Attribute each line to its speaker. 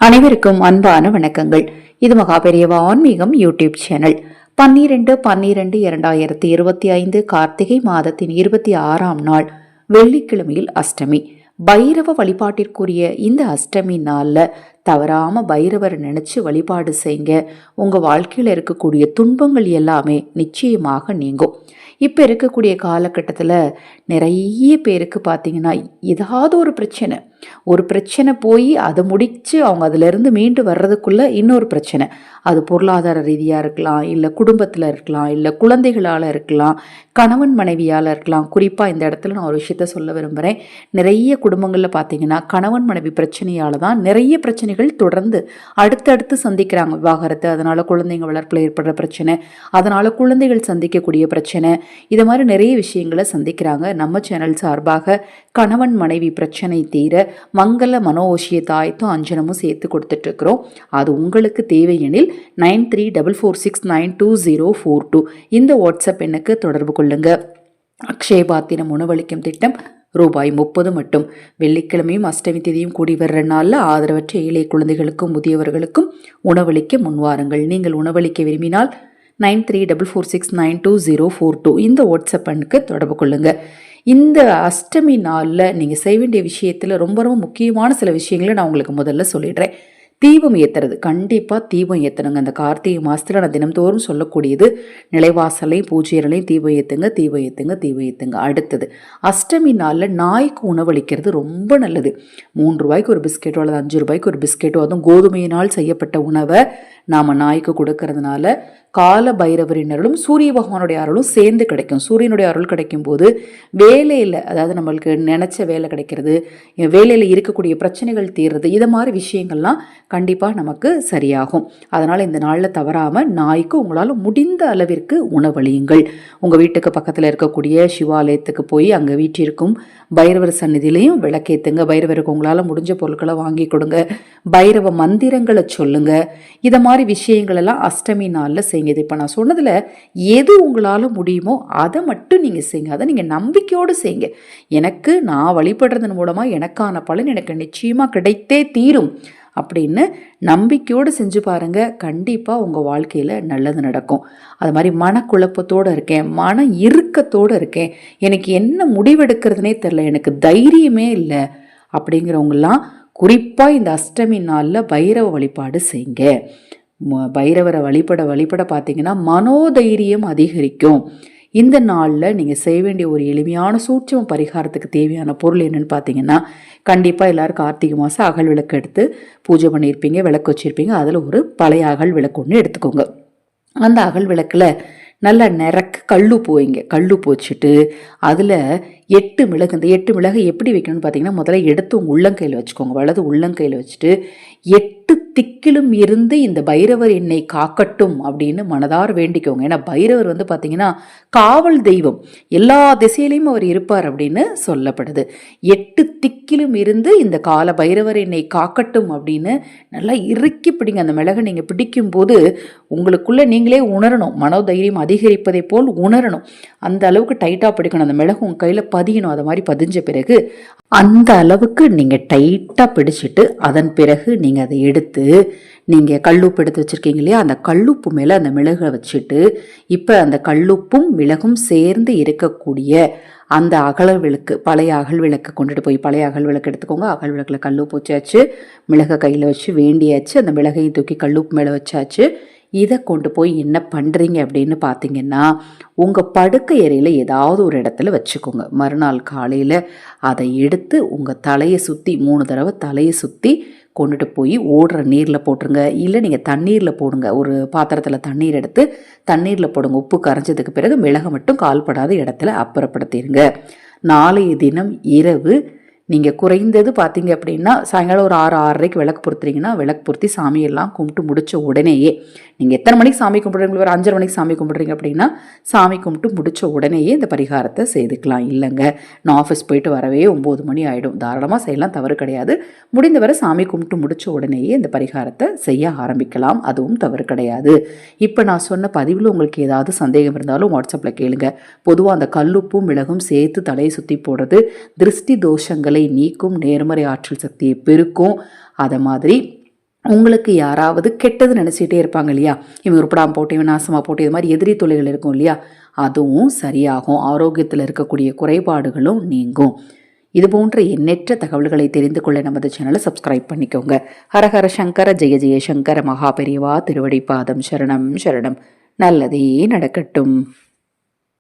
Speaker 1: அனைவருக்கும் அன்பான வணக்கங்கள். இது மகாபெரியவா ஆன்மீகம் யூடியூப் சேனல். 12/12/2025 கார்த்திகை மாதத்தின் 26ஆம் நாள் வெள்ளிக்கிழமையில் அஷ்டமி. பைரவ வழிபாட்டிற்குரிய இந்த அஷ்டமி நாள்ல தவறாம பைரவர் நினைச்சு வழிபாடு செய்யுங்க. உங்க வாழ்க்கையில இருக்கக்கூடிய துன்பங்கள் எல்லாமே நிச்சயமாக நீங்கும். இப்போ இருக்கக்கூடிய காலகட்டத்தில் நிறைய பேருக்கு பார்த்தீங்கன்னா ஏதாவது ஒரு பிரச்சனை போய் அதை முடித்து அவங்க அதிலிருந்து மீண்டு வர்றதுக்குள்ளே இன்னொரு பிரச்சனை. அது பொருளாதார ரீதியாக இருக்கலாம், இல்லை குடும்பத்தில் இருக்கலாம், இல்லை குழந்தைகளால் இருக்கலாம், கணவன் மனைவியால் இருக்கலாம். குறிப்பாக இந்த இடத்துல நான் ஒரு விஷயத்த சொல்ல விரும்புகிறேன். நிறைய குடும்பங்களில் பார்த்தீங்கன்னா கணவன் மனைவி பிரச்சனையால் தான் நிறைய பிரச்சனைகள் தொடர்ந்து அடுத்தடுத்து சந்திக்கிறாங்க. விவாகரத்து, அதனால் குழந்தைங்க வளர்ப்பில் ஏற்படுற பிரச்சனை, அதனால் குழந்தைகள் சந்திக்கக்கூடிய பிரச்சனை, இது மாதிரி நிறைய விஷயங்களை சந்திக்கிறாங்க. நம்ம சேனல் சார்பாக கணவன் மனைவி பிரச்சனை தீர மங்கள மனோஷிய தாயத்தும் அஞ்சனமும் சேர்த்து கொடுத்துட்ருக்குறோம். அது உங்களுக்கு தேவையெனில் 9346692042 இந்த வாட்ஸ்அப் எண்ணுக்கு தொடர்பு கொள்ளுங்க. அக்ஷயபாத்திரம் உணவளிக்கும் திட்டம் ₹30 மட்டும். வெள்ளிக்கிழமையும் அஷ்டமி திதியும் கூடி வர்ற நாளில் ஆதரவற்ற ஏழை குழந்தைகளுக்கும் முதியவர்களுக்கும் உணவளிக்க முன்வாருங்கள். நீங்கள் உணவளிக்க விரும்பினால் 9346692042 இந்த வாட்ஸ்அப் எண்ணுக்கு தொடர்பு கொள்ளுங்க. இந்த அஷ்டமி நாளில் நீங்கள் செய்ய வேண்டிய விஷயத்தில் ரொம்ப ரொம்ப முக்கியமான சில விஷயங்களை நான் உங்களுக்கு முதல்ல சொல்லிடுறேன். தீபம் ஏற்றுறது, கண்டிப்பாக தீபம் ஏற்றணுங்க. அந்த கார்த்திகை மாதத்தில் நான் தினம்தோறும் சொல்லக்கூடியது, நிலைவாசலையும் பூஜைகளையும் தீபம் ஏற்றுங்க, தீபம் ஏற்றுங்க, தீபம் ஏற்றுங்க. அடுத்தது அஷ்டமி நாளில் நாய்க்கு உணவளிக்கிறது ரொம்ப நல்லது. ₹3 ஒரு பிஸ்கெட்டோ அல்லது ₹5 ஒரு பிஸ்கெட்டோ, அதுவும் கோதுமையினால் செய்யப்பட்ட உணவை நாம் நாய்க்கு கொடுக்கறதுனால கால பைரவரின் அருளும் சூரிய பகவானுடைய அருளும் சேர்ந்து கிடைக்கும். சூரியனுடைய அருள் கிடைக்கும் போது வேலையில், அதாவது நம்மளுக்கு நினச்ச வேலை கிடைக்கிறது, வேலையில் இருக்கக்கூடிய பிரச்சனைகள் தீர்றது, இதை மாதிரி விஷயங்கள்லாம் கண்டிப்பாக நமக்கு சரியாகும். அதனால் இந்த நாளில் தவறாமல் நாய்க்கு உங்களால் முடிந்த அளவிற்கு உணவளியுங்கள். உங்கள் வீட்டுக்கு பக்கத்தில் இருக்கக்கூடிய சிவாலயத்துக்கு போய் அங்கே வீட்டிற்கும் பைரவர் சந்நிதியிலையும் விளக்கேற்றுங்க. பைரவருக்கு உங்களால் முடிஞ்ச பொருட்களை வாங்கி கொடுங்க. பைரவ மந்திரங்களை சொல்லுங்க. இதை மாதிரி விஷயங்கள் எல்லாம் அஷ்டமி நாளில் செய்யுங்க. இது இப்போ நான் சொன்னதில் எது உங்களால் முடியுமோ அதை மட்டும் நீங்கள் செய்யுங்க. அதை நீங்கள் நம்பிக்கையோடு செய்யுங்க. நான் வழிபடுறதன் மூலமாக எனக்கான பலன் எனக்கு நிச்சயமாக கிடைத்தே தீரும் அப்படின்னு நம்பிக்கையோடு செஞ்சு பாருங்கள். கண்டிப்பாக உங்கள் வாழ்க்கையில் நல்லது நடக்கும். அது மாதிரி மனக்குழப்பத்தோடு இருக்கேன், மன இறுக்கத்தோடு இருக்கேன், எனக்கு என்ன முடிவெடுக்கிறதுனே தெரில, எனக்கு தைரியமே இல்லை அப்படிங்கிறவங்கெல்லாம் குறிப்பாக இந்த அஷ்டமி நாளில் பைரவ வழிபாடு செய்யுங்க. பைரவரை வழிபட பார்த்தீங்கன்னா மனோதைரியம் அதிகரிக்கும். இந்த நாளில் நீங்கள் செய்ய வேண்டிய ஒரு எளிமையான சூட்சம பரிகாரத்துக்கு தேவையான பொருள் என்னென்னு பார்த்தீங்கன்னா, கண்டிப்பாக எல்லோரும் கார்த்திகை மாதம் அகல் விளக்கு எடுத்து பூஜை பண்ணியிருப்பீங்க, விளக்கு வச்சுருப்பீங்க. அதில் ஒரு பழைய அகல் விளக்கு ஒன்று எடுத்துக்கோங்க. அந்த அகல் விளக்கில் நல்லா நிறக்க கல்லுப்பு வைங்க. கல்லுப்பு வச்சுட்டு அதில் 8 மிளகு, இந்த 8 மிளகு எப்படி வைக்கணும்னு பார்த்தீங்கன்னா, முதல்ல எடுத்து உங்கள் உள்ளங்கையில் வச்சுக்கோங்க. வலது உள்ளங்கையில் வச்சுட்டு 8 திக்கிலும் இருந்து இந்த பைரவர் என்னை காக்கட்டும் அப்படின்னு மனதார வேண்டிக்கோங்க. ஏன்னா பைரவர் பார்த்தீங்கன்னா காவல் தெய்வம், எல்லா திசையிலையும் அவர் இருப்பார் அப்படின்னு சொல்லப்படுது. 8 திக்கிலும் இருந்து இந்த கால பைரவர் என்னை காக்கட்டும் அப்படின்னு நல்லா இறுக்கி பிடிங்க. அந்த மிளகை நீங்கள் பிடிக்கும் போது உங்களுக்குள்ள நீங்களே உணரணும், மனோதைரியம் அதிகரிப்பதை போல் உணரணும். அந்த அளவுக்கு டைட்டாக பிடிக்கணும். அந்த மிளகு உங்கள் கையில் பதியணும். அதை மாதிரி பதிஞ்ச பிறகு அந்த அளவுக்கு நீங்கள் டைட்டாக பிடிச்சிட்டு அதன் பிறகு நீங்கள் அதை எடுத்து நீங்கள் கல்லுப்பு எடுத்து வச்சுருக்கீங்க இல்லையா, அந்த கல்லுப்பு மேலே அந்த மிளகை வச்சுட்டு இப்போ அந்த கல்லுப்பும் மிளகும் சேர்ந்து இருக்கக்கூடிய அந்த அகல் விளக்கு, பழைய அகல் விளக்கு கொண்டுட்டு போய் பழைய அகல் விளக்கு எடுத்துக்கோங்க. அகல் விளக்கில் கல்லுப்பு வச்சாச்சு, மிளகை கையில் வச்சு வேண்டியாச்சு, அந்த மிளகையை தூக்கி கல்லுப்பு மேலே வச்சாச்சு. இதை கொண்டு போய் என்ன பண்ணுறீங்க அப்படின்னு பார்த்தீங்கன்னா, உங்கள் படுக்கை அறையில் ஏதாவது ஒரு இடத்துல வச்சுக்கோங்க. மறுநாள் காலையில் அதை எடுத்து உங்கள் தலையை சுற்றி 3 தடவை தலையை சுற்றி கொண்டுட்டு போய் ஓடுற நீரில் போட்டுருங்க. இல்லை நீங்கள் தண்ணீரில் போடுங்க. ஒரு பாத்திரத்தில் தண்ணீர் எடுத்து தண்ணீரில் போடுங்க. உப்பு கரைஞ்சதுக்கு பிறகு மிளகை மட்டும் கால்படாத இடத்துல அப்புறப்படுத்திடுங்க. நாளைய தினம் இரவு நீங்கள் குறைந்தது பார்த்தீங்க அப்படின்னா சாயங்காலம் ஒரு 6-6:30 விளக்கு பொறுத்துறீங்கன்னா, விளக்கு பொருத்தி சாமியெல்லாம் கும்பிட்டு முடித்த உடனேயே, நீங்கள் எத்தனை மணிக்கு சாமி கும்பிட்றீங்களோ, ஒரு 5:30 மணிக்கு சாமி கும்பிட்றீங்க அப்படின்னா சாமி கும்பிட்டு முடித்த உடனேயே இந்த பரிகாரத்தை செய்துக்கலாம். இல்லைங்க நான் ஆஃபீஸ் போயிட்டு வரவே 9 மணி ஆகிடும், தாராளமாக செய்யலாம், தவறு கிடையாது. முடிந்தவரை சாமி கும்பிட்டு முடித்த உடனேயே இந்த பரிகாரத்தை செய்ய ஆரம்பிக்கலாம், அதுவும் தவறு கிடையாது. இப்போ நான் சொன்ன பதிவில் உங்களுக்கு ஏதாவது சந்தேகம் இருந்தாலும் வாட்ஸ்அப்பில் கேளுங்க. பொதுவாக அந்த கல்லுப்பும் மிளகும் சேர்த்து தலையை சுற்றி போடுறது திருஷ்டி தோஷங்களை நீக்கும், நேர்மறை ஆற்றல் சக்தியை பெருக்கும். அதை மாதிரி உங்களுக்கு யாராவது கெட்டது நினச்சிட்டே இருப்பாங்க இல்லையா, இவன் உருப்படாமல் போட்டு, இவன் நாசமாக போட்டு, இது மாதிரி எதிரி தொல்லைகள் இருக்கும் இல்லையா, அதுவும் சரியாகும். ஆரோக்கியத்தில் இருக்கக்கூடிய குறைபாடுகளும் நீங்கும். இது போன்ற எண்ணற்ற தகவல்களை தெரிந்து கொள்ள நமது சேனலை சப்ஸ்கிரைப் பண்ணிக்கோங்க. ஹரஹர சங்கர ஜெய ஜெய சங்கர மகா பெரியவா திருவடி பாதம் சரணம் சரணம். நல்லதே நடக்கட்டும்.